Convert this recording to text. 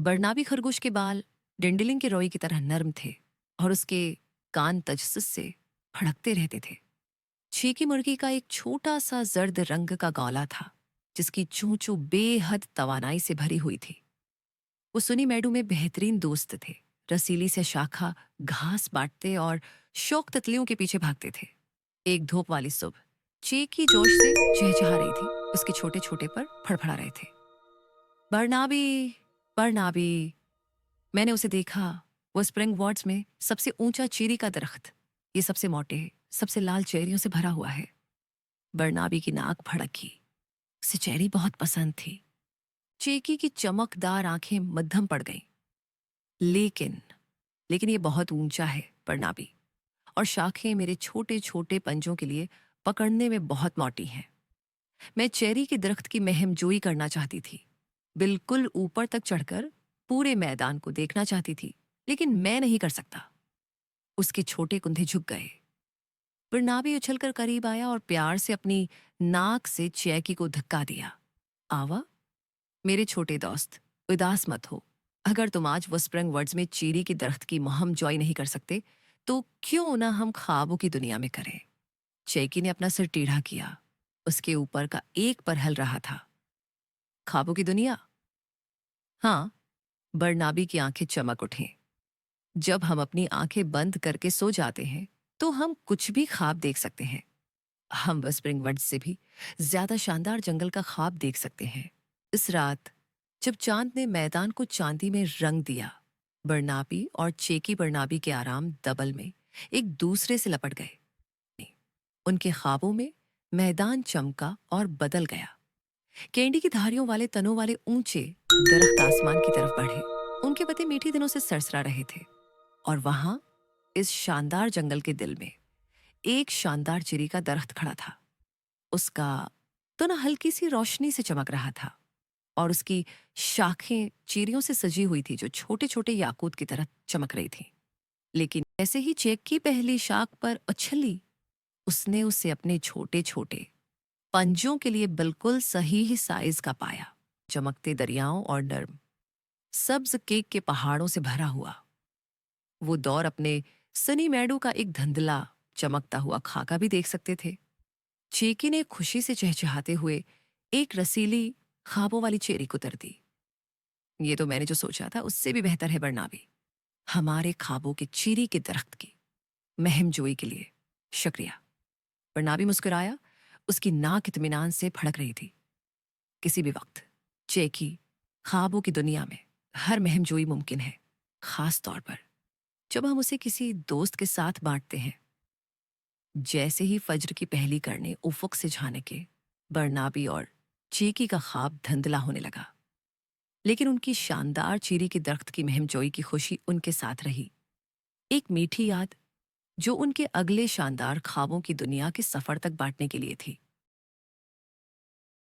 बरनाबी खरगोश के बाल डिंडलिंग के रोई की तरह नर्म थे और उसके कान तजस्सुस से फड़कते रहते थे। चीकी मुर्गी का एक छोटा सा जर्द रंग का गौला था जिसकी चूं बेहद तवानाई से भरी हुई थी। वो सुनी मैडू में बेहतरीन दोस्त थे। रसीली से शाखा घास बांटते और शौक तितलियों के पीछे भागते थे। एक धूप वाली सुबह चीकी जोश से चहचहा रही थी। उसके छोटे छोटे पर फड़फड़ा रहे थे। बरनाबी, बरनाबी। मैंने उसे देखा। वो स्प्रिंग वार्ड्स में सबसे ऊंचा चेरी का दरख्त, ये सबसे मोटे, सबसे लाल चेरियों से भरा हुआ है। बरनाबी की नाक भड़की। उसे चेरी बहुत पसंद थी। चेकी की चमकदार आंखें मध्यम पड़ गईं। लेकिन लेकिन ये बहुत ऊंचा है बरनाबी, और शाखें मेरे छोटे छोटे पंजों के लिए पकड़ने में बहुत मोटी हैं। मैं चेरी के दरख्त की महमजोई करना चाहती थी, बिल्कुल ऊपर तक चढ़कर पूरे मैदान को देखना चाहती थी, लेकिन मैं नहीं कर सकता। उसके छोटे कुंधे झुक गए। बरनाबी उछलकर करीब आया और प्यार से अपनी नाक से चैकी को धक्का दिया। आवा, मेरे छोटे दोस्त, उदास मत हो। अगर तुम आज वो स्प्रिंग वर्ड्स में चीरी की दरख्त की महम जॉय नहीं कर सकते, तो क्यों ना हम ख्वाबों की दुनिया में करें। चैकी ने अपना सिर टेढ़ा किया। उसके ऊपर का एक पर हल रहा था। ख्वाबों की दुनिया? हाँ। बरनाबी की आंखें चमक उठीं। जब हम अपनी आंखें बंद करके सो जाते हैं तो हम कुछ भी ख्वाब देख सकते हैं। हम स्प्रिंग वर्ड्स से भी ज्यादा शानदार जंगल का ख्वाब देख सकते हैं। इस रात जब चांद ने मैदान को चांदी में रंग दिया, बरनाबी और चेकी बरनाबी के आराम दबल में एक दूसरे से लपट गए। उनके ख्वाबों में मैदान चमका और बदल गया। कैंडी की धारियों वाले तनों वाले ऊंचे दरख्त आसमान की तरफ बढ़े। उनके पत्ते मीठी दिनों से सरसरा रहे थे। और वहां, इस शानदार जंगल के दिल में, एक शानदार चिरी का दरख्त खड़ा था। उसका तो ना हल्की सी रोशनी से चमक रहा था, और उसकी शाखें चीरियों से सजी हुई थी जो छोटे छोटे याकूत की तरह चमक रही थी। लेकिन जैसे ही चेक की पहली शाख पर उछली, उसने उसे अपने छोटे छोटे पंजों के लिए बिल्कुल सही ही साइज का पाया। चमकते दरियाओं और नर्म सब्ज केक के पहाड़ों से भरा हुआ। वो दौर अपने सनी मैडू का एक धुंधला चमकता हुआ खाका भी देख सकते थे। चेकी ने खुशी से चहचहाते हुए एक रसीली ख्वाबों वाली चेरी कुतर दी। ये तो मैंने जो सोचा था उससे भी बेहतर है बरनाबी। हमारे ख्वाबों के चीरी के दरख्त की महमजोई के लिए शुक्रिया। बरनाबी मुस्कुराया। उसकी नाक इत्मीनान से फड़क रही थी। किसी भी वक्त चेकी, ख्वाबों की दुनिया में हर महमजोई मुमकिन है, खास तौर पर जब हम उसे किसी दोस्त के साथ बांटते हैं। जैसे ही फज्र की पहली करने उफुक से झाने बरनाबी और चीकी का ख्वाब धुंधला होने लगा। लेकिन उनकी शानदार चीरी के दरख्त की महमजोई की खुशी उनके साथ रही। एक मीठी याद जो उनके अगले शानदार ख्वाबों की दुनिया के सफर तक बांटने के लिए थी।